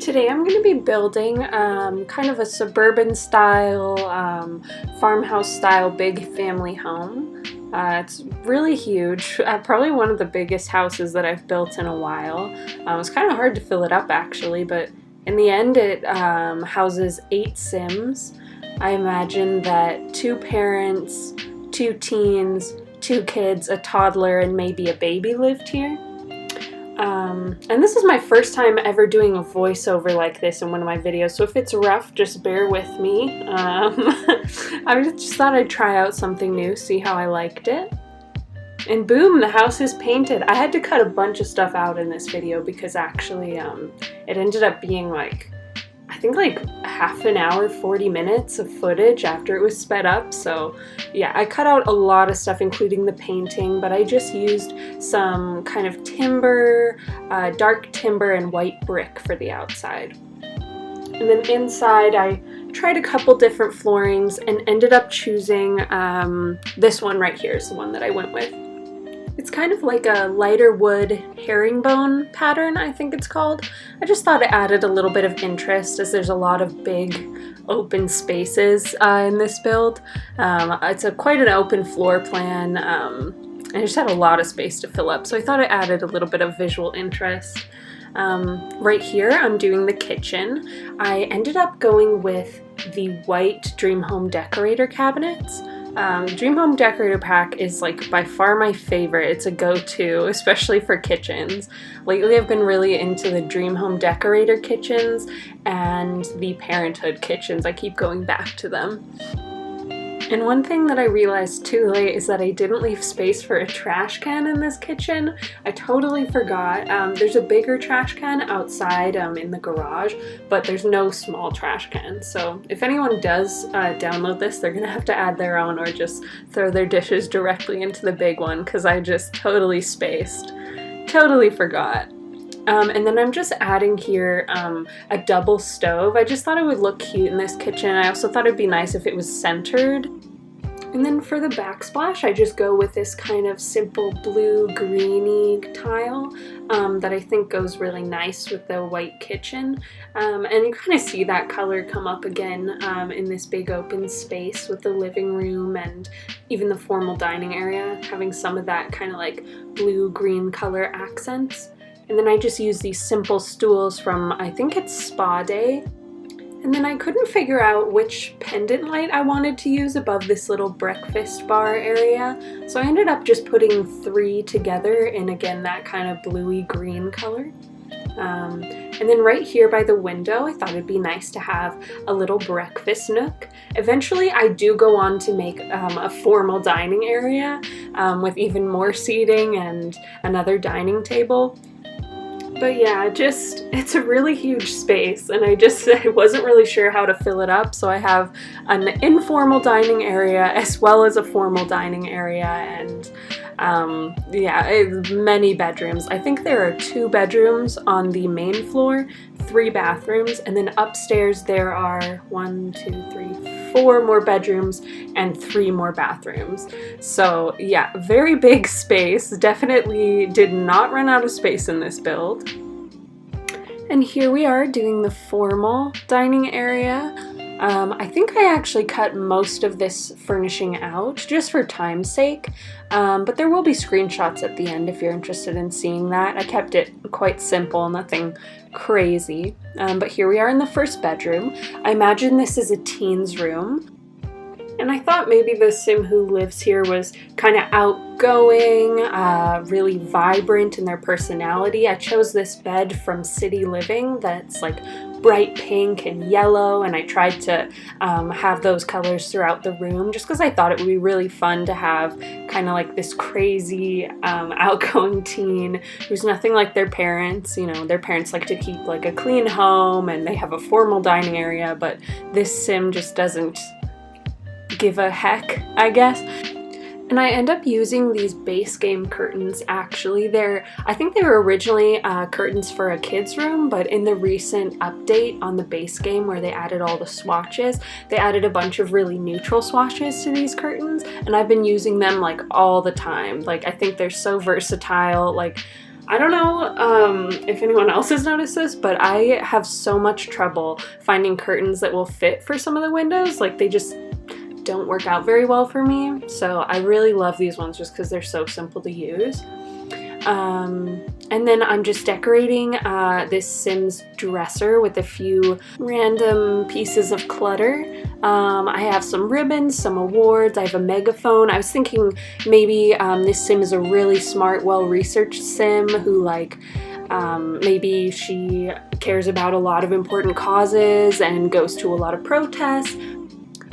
Today I'm going to be building kind of a suburban style, farmhouse style big family home. It's really huge, probably one of the biggest houses that I've built in a while. It was kind of hard to fill it up actually, but in the end it houses 8 Sims. I imagine that 2 parents, 2 teens, 2 kids, a toddler, and maybe a baby lived here. And this is my first time ever doing a voiceover like this in one of my videos, so if it's rough, just bear with me. I just thought I'd try out something new, see how I liked it. And boom, the house is painted. I had to cut a bunch of stuff out in this video because actually it ended up being I think like half an hour, 40 minutes of footage after it was sped up. So yeah, I cut out a lot of stuff, including the painting, but I just used some kind of timber, dark timber and white brick for the outside. And then inside I tried a couple different floorings and ended up choosing this one right here is the one that I went with. It's kind of like a lighter wood herringbone pattern, I think it's called. I just thought it added a little bit of interest as there's a lot of big open spaces in this build. It's quite an open floor plan. I just had a lot of space to fill up, so I thought it added a little bit of visual interest. Right here, I'm doing the kitchen. I ended up going with the white Dream Home Decorator cabinets. Dream Home Decorator Pack is by far my favorite. It's a go-to, especially for kitchens. Lately I've been really into the Dream Home Decorator kitchens and the Parenthood kitchens. I keep going back to them. And one thing that I realized too late is that I didn't leave space for a trash can in this kitchen. I totally forgot. There's a bigger trash can outside in the garage, but there's no small trash can. So if anyone does download this, they're gonna have to add their own or just throw their dishes directly into the big one because I just totally spaced. Totally forgot. And then I'm just adding here a double stove. I just thought it would look cute in this kitchen. I also thought it'd be nice if it was centered. And then for the backsplash, I just go with this kind of simple blue-greeny tile that I think goes really nice with the white kitchen. And you kind of see that color come up again in this big open space with the living room and even the formal dining area, having some of that kind of blue-green color accents. And then I just use these simple stools from, I think it's Spa Day. And then I couldn't figure out which pendant light I wanted to use above this little breakfast bar area. So I ended up just putting 3 together in, again, that kind of bluey green color. And then right here by the window, I thought it'd be nice to have a little breakfast nook. Eventually, I do go on to make a formal dining area with even more seating and another dining table. But yeah, it's a really huge space, and I wasn't really sure how to fill it up, so I have an informal dining area as well as a formal dining area, and many bedrooms. I think there are 2 bedrooms on the main floor, 3 bathrooms, and then upstairs there are 4 more bedrooms and 3 more bathrooms. So yeah, very big space. Definitely did not run out of space in this build. And here we are doing the formal dining area. I think I actually cut most of this furnishing out just for time's sake, but there will be screenshots at the end if you're interested in seeing that. I kept it quite simple, nothing crazy. But here we are in the first bedroom. I imagine this is a teen's room. And I thought maybe the Sim who lives here was kind of outgoing, really vibrant in their personality. I chose this bed from City Living that's bright pink and yellow, and I tried to have those colors throughout the room just because I thought it would be really fun to have kind of this crazy outgoing teen who's nothing like their parents. You know, their parents like to keep a clean home and they have a formal dining area, but this Sim just doesn't give a heck, I guess. And I end up using these base game curtains. Actually, I think they were originally curtains for a kid's room, but in the recent update on the base game where they added all the swatches, they added a bunch of really neutral swatches to these curtains, and I've been using them all the time. I think they're so versatile. I don't know if anyone else has noticed this, but I have so much trouble finding curtains that will fit for some of the windows. Like, they just don't work out very well for me. So I really love these ones just because they're so simple to use. And then I'm just decorating this Sims dresser with a few random pieces of clutter. I have some ribbons, some awards, I have a megaphone. I was thinking maybe this Sim is a really smart, well-researched Sim who maybe she cares about a lot of important causes and goes to a lot of protests.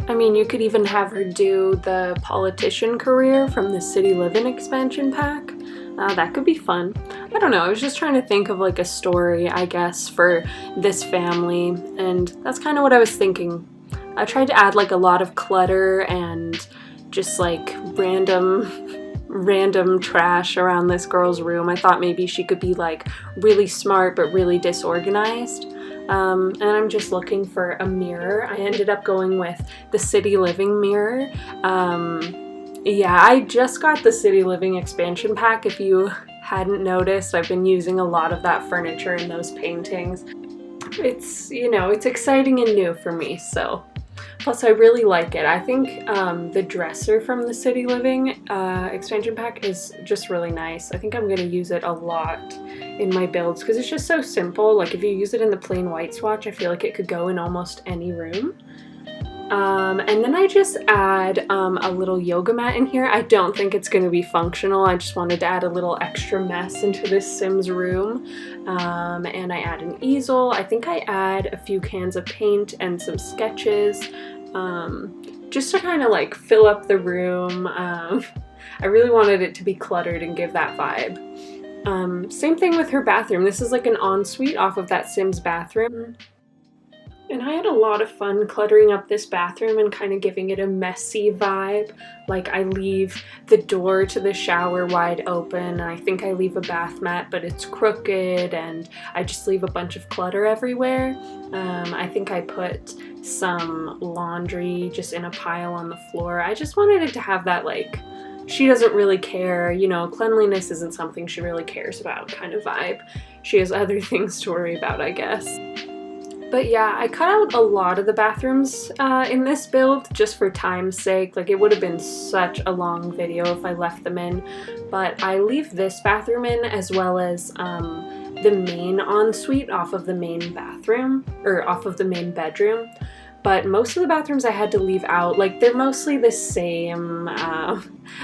I mean, you could even have her do the politician career from the City Living expansion pack. That could be fun. I don't know, I was just trying to think of like a story, I guess, for this family, and that's kind of what I was thinking. I tried to add like a lot of clutter and just like random trash around this girl's room. I thought maybe she could be like really smart but really disorganized. And I'm just looking for a mirror. I ended up going with the City Living mirror. Yeah, I just got the City Living expansion pack. If you hadn't noticed, I've been using a lot of that furniture and those paintings. It's, you know, it's exciting and new for me, so. Plus, I really like it. I think the dresser from the City Living expansion pack is just really nice. I think I'm going to use it a lot in my builds because it's just so simple. Like, if you use it in the plain white swatch, I feel like it could go in almost any room. And then I just add a little yoga mat in here. I don't think it's going to be functional. I just wanted to add a little extra mess into this Sims room. And I add an easel. I think I add a few cans of paint and some sketches just to kind of like fill up the room. I really wanted it to be cluttered and give that vibe. Same thing with her bathroom. This is like an ensuite off of that Sims bathroom. And I had a lot of fun cluttering up this bathroom and kind of giving it a messy vibe. Like, I leave the door to the shower wide open. I think I leave a bath mat, but it's crooked, and I just leave a bunch of clutter everywhere. I think I put some laundry just in a pile on the floor. I just wanted it to have that, like, she doesn't really care, you know, cleanliness isn't something she really cares about kind of vibe. She has other things to worry about, I guess. But yeah, I cut out a lot of the bathrooms in this build just for time's sake. Like, it would have been such a long video if I left them in. But I leave this bathroom in as well as the main ensuite off of the main bathroom, or off of the main bedroom. But most of the bathrooms I had to leave out. Like, they're mostly the same. I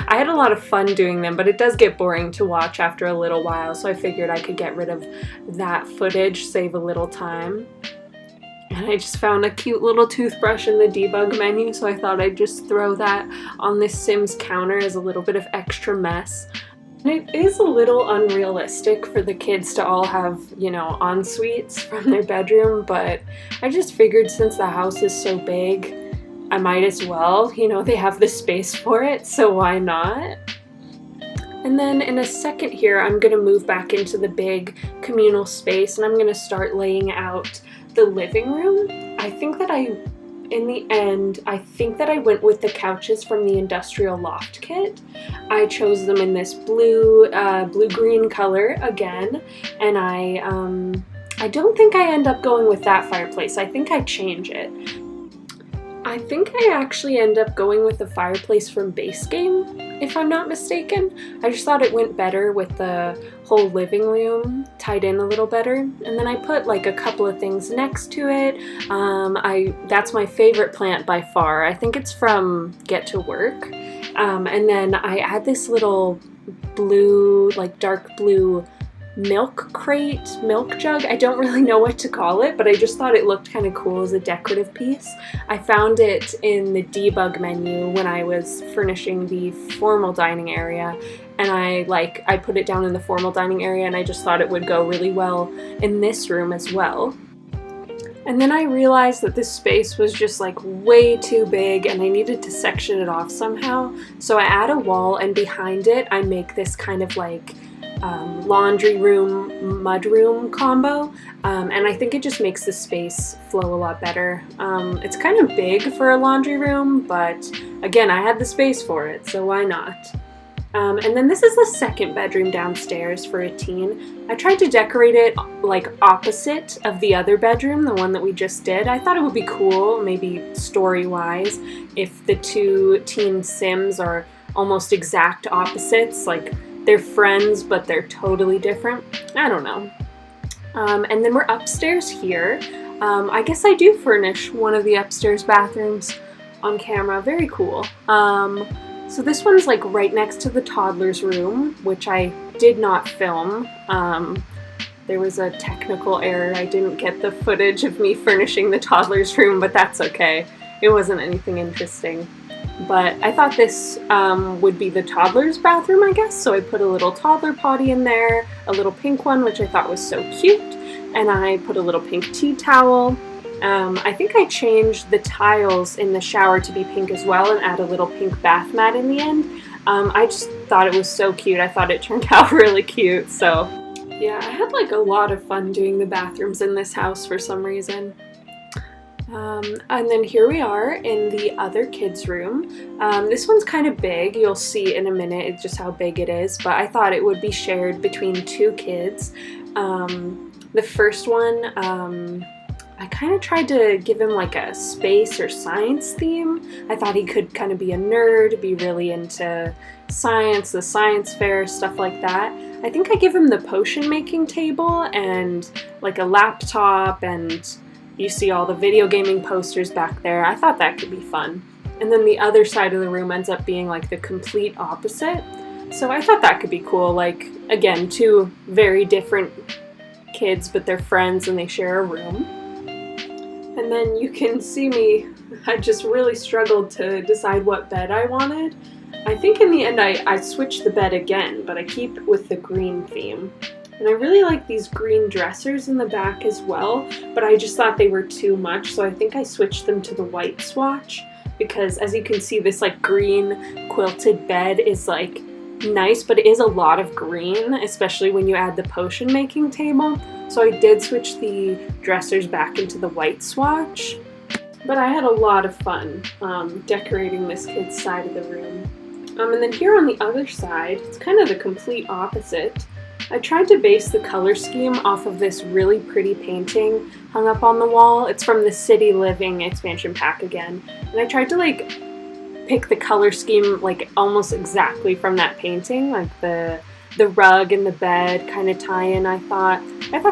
had a lot of fun doing them, but it does get boring to watch after a little while. So I figured I could get rid of that footage, save a little time. And I just found a cute little toothbrush in the debug menu, so I thought I'd just throw that on this Sims counter as a little bit of extra mess. And it is a little unrealistic for the kids to all have, you know, en-suites from their bedroom, but I just figured since the house is so big, I might as well, you know, they have the space for it, so why not? And then in a second here, I'm going to move back into the big communal space, and I'm going to start laying out the living room. I think that in the end, I think that I went with the couches from the Industrial Loft kit. I chose them in this blue-green color again, and I don't think I end up going with that fireplace. I think I change it. I think I actually end up going with the fireplace from base game, if I'm not mistaken. I just thought it went better with the whole living room tied in a little better. And then I put like a couple of things next to it. That's my favorite plant by far. I think it's from Get to Work. And then I add this little blue, like dark blue milk jug. I don't really know what to call it, but I just thought it looked kind of cool as a decorative piece. I found it in the debug menu when I was furnishing the formal dining area, and I put it down in the formal dining area, and I just thought it would go really well in this room as well. And then I realized that this space was just like way too big and I needed to section it off somehow. So I add a wall, and behind it I make this kind of like laundry room, mud room combo, and I think it just makes the space flow a lot better. It's kind of big for a laundry room, but again, I had the space for it, so why not? And then this is the second bedroom downstairs for a teen. I tried to decorate it like opposite of the other bedroom, the one that we just did. I thought it would be cool, maybe story-wise, if the two teen Sims are almost exact opposites, like they're friends but they're totally different. I don't know. And then we're upstairs here. I guess I do furnish one of the upstairs bathrooms on camera. Very cool. So this one's like right next to the toddler's room, which I did not film. There was a technical error. I didn't get the footage of me furnishing the toddler's room, but that's okay. It wasn't anything interesting. But I thought this would be the toddler's bathroom, I guess, so I put a little toddler potty in there, a little pink one, which I thought was so cute, and I put a little pink tea towel. I think I changed the tiles in the shower to be pink as well and add a little pink bath mat in the end. I just thought it was so cute. I thought it turned out really cute, so yeah, I had like a lot of fun doing the bathrooms in this house for some reason. And then here we are in the other kids' room. This one's kind of big. You'll see in a minute just how big it is, but I thought it would be shared between two kids. The first one, I kind of tried to give him like a space or science theme. I thought he could kind of be a nerd, be really into science, the science fair, stuff like that. I think I give him the potion making table and like a laptop, and you see all the video gaming posters back there. I thought that could be fun. And then the other side of the room ends up being like the complete opposite. So I thought that could be cool. Like, again, two very different kids, but they're friends and they share a room. And then you can see me, I just really struggled to decide what bed I wanted. I think in the end I switched the bed again, but I keep with the green theme. And I really like these green dressers in the back as well, but I just thought they were too much, so I think I switched them to the white swatch, because as you can see, this like green quilted bed is like nice, but it is a lot of green, especially when you add the potion making table. So I did switch the dressers back into the white swatch, but I had a lot of fun decorating this kid's side of the room. And then here on the other side, it's kind of the complete opposite. I tried to base the color scheme off of this really pretty painting hung up on the wall. It's from the City Living expansion pack again. And I tried to like pick the color scheme like almost exactly from that painting, like the rug and the bed kind of tie-in. I thought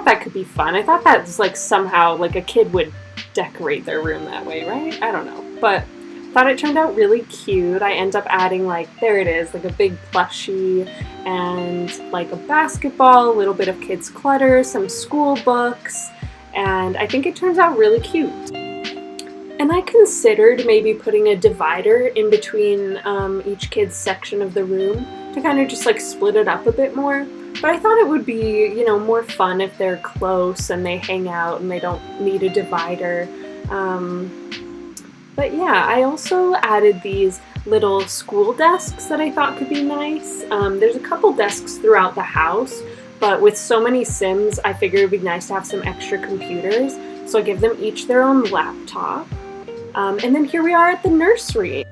that could be fun. I thought that's like somehow like a kid would decorate their room that way, right? I don't know. But thought it turned out really cute. I end up adding like, there it is, like a big plushie and like a basketball, a little bit of kids clutter, some school books, and I think it turns out really cute. And I considered maybe putting a divider in between each kid's section of the room to kind of just like split it up a bit more. But I thought it would be, you know, more fun if they're close and they hang out and they don't need a divider. But yeah, I also added these little school desks that I thought could be nice. There's a couple desks throughout the house, but with so many Sims, I figured it'd be nice to have some extra computers. So I give them each their own laptop. And then here we are at the nursery.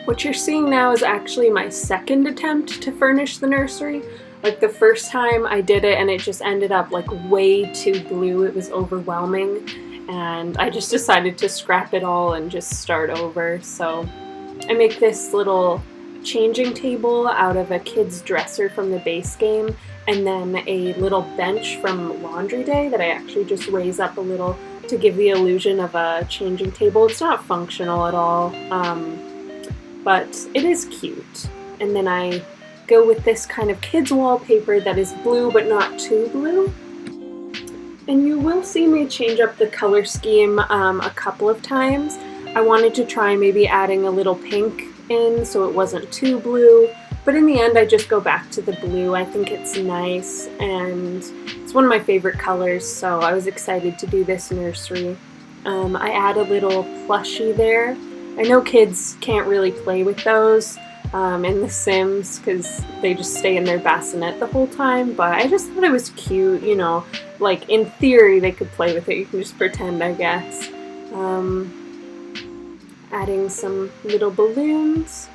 What you're seeing now is actually my second attempt to furnish the nursery. Like the first time I did it and it just ended up like way too blue. It was overwhelming. And I just decided to scrap it all and just start over. So I make this little changing table out of a kid's dresser from the base game, and then a little bench from Laundry Day that I actually just raise up a little to give the illusion of a changing table. It's not functional at all, but it is cute. And then I go with this kind of kids wallpaper that is blue but not too blue. And you will see me change up the color scheme a couple of times. I wanted to try maybe adding a little pink in so it wasn't too blue, but in the end I just go back to the blue. I think it's nice and it's one of my favorite colors, so I was excited to do this nursery. I add a little plushie there. I know kids can't really play with those in The Sims because they just stay in their bassinet the whole time, but I just thought it was cute, you know, like in theory they could play with it. You can just pretend, I guess. Adding some little balloons.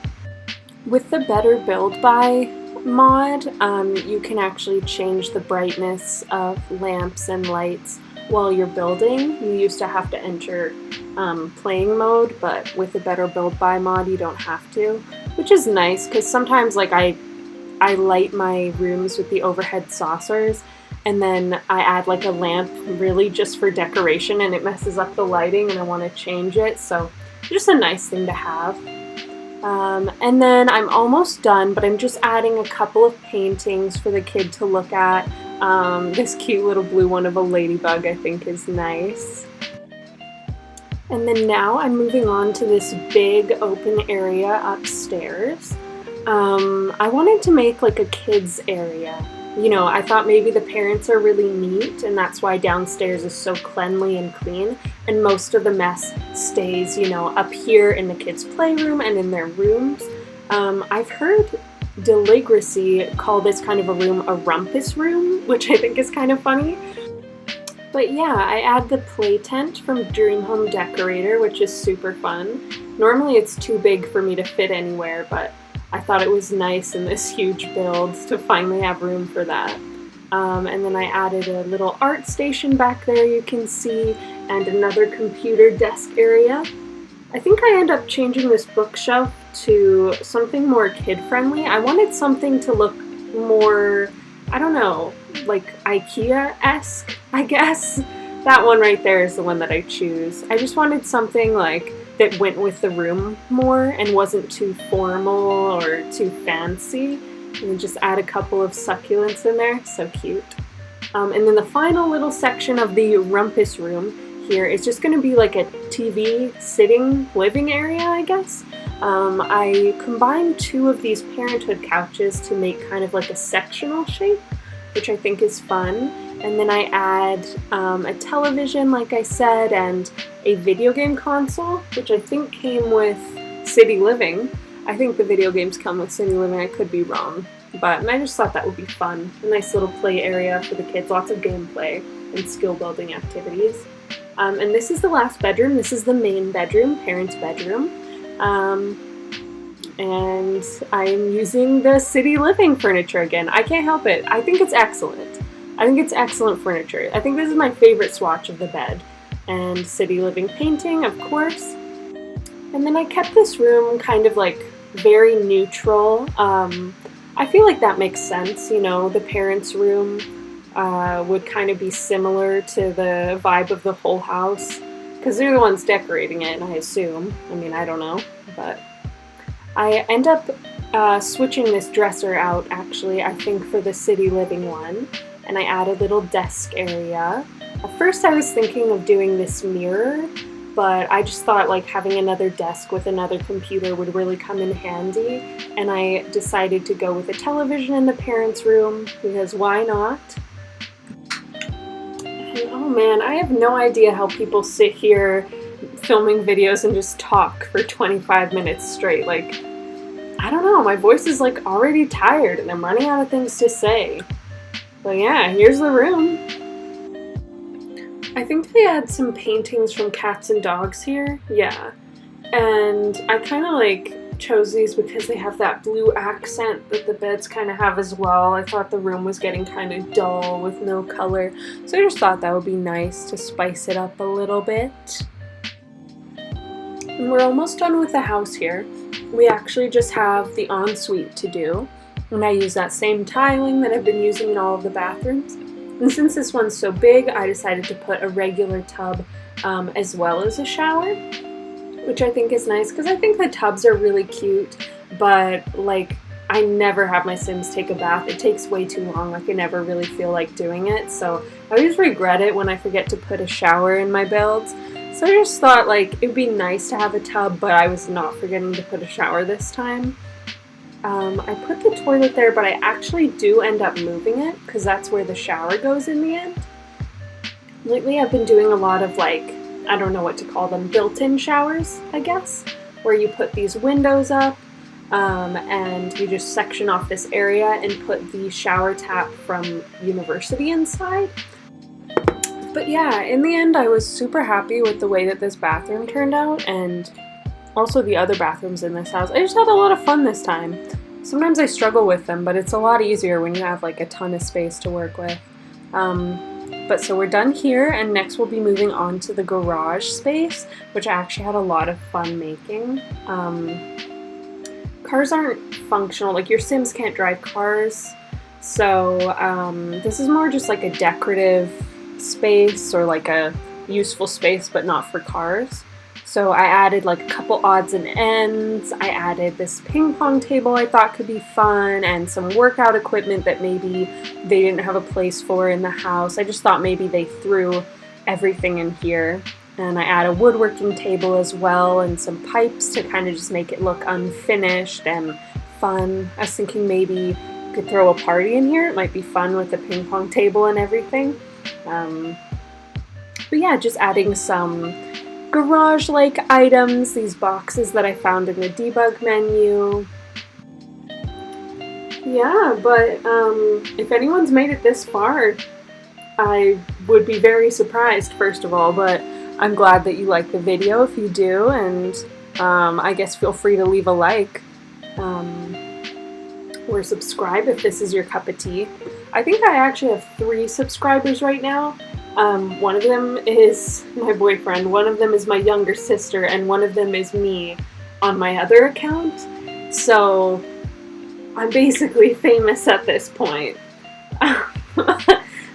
With the Better Build By mod, you can actually change the brightness of lamps and lights while you're building. You used to have to enter playing mode, but with the Better Build By mod you don't have to, which is nice because sometimes like I light my rooms with the overhead saucers and then I add like a lamp really just for decoration and it messes up the lighting and I want to change it, so just a nice thing to have. And then I'm almost done, but I'm just adding a couple of paintings for the kid to look at. This cute little blue one of a ladybug I think is nice. And then now I'm moving on to this big open area upstairs. I wanted to make like a kids area. You know, I thought maybe the parents are really neat and that's why downstairs is so cleanly and clean and most of the mess stays, you know, up here in the kids' playroom and in their rooms. I've heard Deligracy call this kind of a room a rumpus room, which I think is kind of funny. But yeah, I add the play tent from Dream Home Decorator, which is super fun. Normally it's too big for me to fit anywhere, but I thought it was nice in this huge build to finally have room for that. And then I added a little art station back there you can see, and another computer desk area. I think I end up changing this bookshelf to something more kid-friendly. I wanted something to look more, I don't know, like IKEA-esque, I guess. That one right there is the one that I choose. I just wanted something like that went with the room more and wasn't too formal or too fancy. And just add a couple of succulents in there, so cute. And then the final little section of the rumpus room here is just going to be like a TV sitting living area, I guess. I combined two of these parenthood couches to make kind of like a sectional shape, which I think is fun. And then I add a television, like I said, and a video game console, which I think came with City Living. I think the video games come with City Living, I could be wrong. But I just thought that would be fun. A nice little play area for the kids, lots of gameplay and skill building activities. And this is the last bedroom. This is the main bedroom, parents' bedroom. And I'm using the City Living furniture again. I can't help it. I think it's excellent. I think it's excellent furniture. I think this is my favorite swatch of the bed. And City Living painting, of course. And then I kept this room kind of like very neutral. I feel like that makes sense, you know, the parents' room would kind of be similar to the vibe of the whole house. Because they're the ones decorating it, I assume. I mean, I don't know. But I end up switching this dresser out, actually, I think for the City Living one. And I add a little desk area. At first I was thinking of doing this mirror, but I just thought like having another desk with another computer would really come in handy, and I decided to go with a television in the parents' room, because why not? And oh man, I have no idea how people sit here filming videos and just talk for 25 minutes straight. Like, I don't know, my voice is like already tired and I'm running out of things to say. But yeah, here's the room. I think they had some paintings from cats and dogs here. Yeah. And I kind of like chose these because they have that blue accent that the beds kind of have as well. I thought the room was getting kind of dull with no color. So I just thought that would be nice to spice it up a little bit. And we're almost done with the house here. We actually just have the ensuite to do. And I use that same tiling that I've been using in all of the bathrooms. And since this one's so big, I decided to put a regular tub as well as a shower, which I think is nice because I think the tubs are really cute, but like I never have my Sims take a bath. It takes way too long. Like I never really feel like doing it. So I always regret it when I forget to put a shower in my builds. So I just thought like it'd be nice to have a tub, but I was not forgetting to put a shower this time. I put the toilet there, but I actually do end up moving it because that's where the shower goes in the end. Lately I've been doing a lot of like, I don't know what to call them, built-in showers, I guess, where you put these windows up and you just section off this area and put the shower tap from University inside. But yeah, in the end I was super happy with the way that this bathroom turned out, and also the other bathrooms in this house. I just had a lot of fun this time. Sometimes I struggle with them, but it's a lot easier when you have like a ton of space to work with. But so we're done here, and next we'll be moving on to the garage space, which I actually had a lot of fun making. Cars aren't functional, like your Sims can't drive cars, so this is more just like a decorative space or like a useful space, but not for cars. So I added like a couple odds and ends. I added this ping pong table I thought could be fun, and some workout equipment that maybe they didn't have a place for in the house. I just thought maybe they threw everything in here. And I add a woodworking table as well, and some pipes to kind of just make it look unfinished and fun. I was thinking maybe you could throw a party in here. It might be fun with the ping pong table and everything. But yeah, just adding some garage-like items, these boxes that I found in the debug menu. Yeah, but if anyone's made it this far, I would be very surprised, first of all, but I'm glad that you like the video if you do, and I guess feel free to leave a like or subscribe if this is your cup of tea. I think I actually have 3 subscribers right now. One of them is my boyfriend, one of them is my younger sister, and one of them is me on my other account. So I'm basically famous at this point.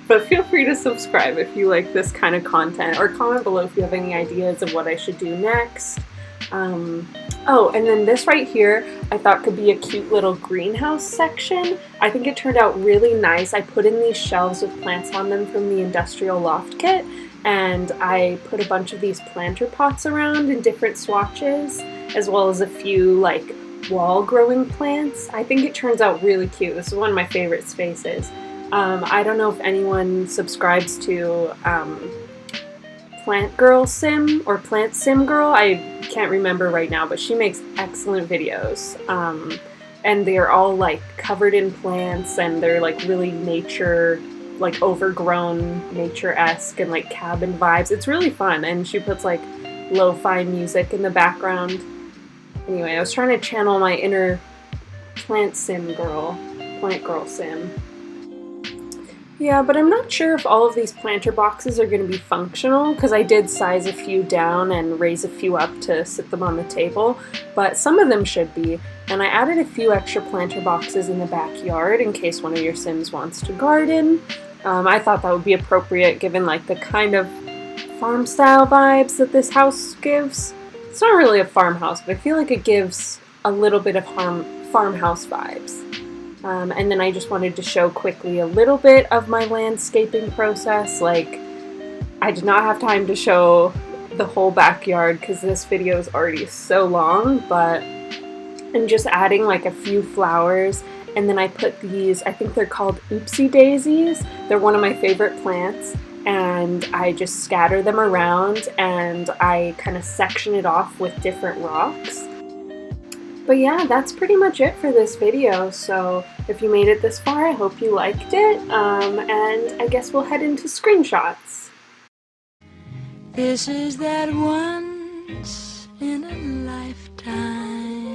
But feel free to subscribe if you like this kind of content, or comment below if you have any ideas of what I should do next. Oh, and then this right here I thought could be a cute little greenhouse section. I think it turned out really nice. I put in these shelves with plants on them from the industrial loft kit, and I put a bunch of these planter pots around in different swatches, as well as a few like wall growing plants. I think it turns out really cute. This is one of my favorite spaces. I don't know if anyone subscribes to Plant Girl Sim or Plant Sim Girl. I can't remember right now, but she makes excellent videos. And they're all like covered in plants, and they're like really nature, like overgrown, nature-esque, and like cabin vibes. It's really fun, and she puts like lo-fi music in the background. Anyway, I was trying to channel my inner Plant Girl Sim. Yeah, but I'm not sure if all of these planter boxes are going to be functional, because I did size a few down and raise a few up to sit them on the table, but some of them should be. And I added a few extra planter boxes in the backyard in case one of your Sims wants to garden. I thought that would be appropriate given like the kind of farm style vibes that this house gives. It's not really a farmhouse, but I feel like it gives a little bit of farmhouse vibes. And then I just wanted to show quickly a little bit of my landscaping process. Like, I did not have time to show the whole backyard because this video is already so long, but I'm just adding like a few flowers, and then I put these, I think they're called oopsie daisies. They're one of my favorite plants, and I just scatter them around, and I kind of section it off with different rocks. But yeah, that's pretty much it for this video, so if you made it this far, I hope you liked it, and I guess we'll head into screenshots. This is that once in a lifetime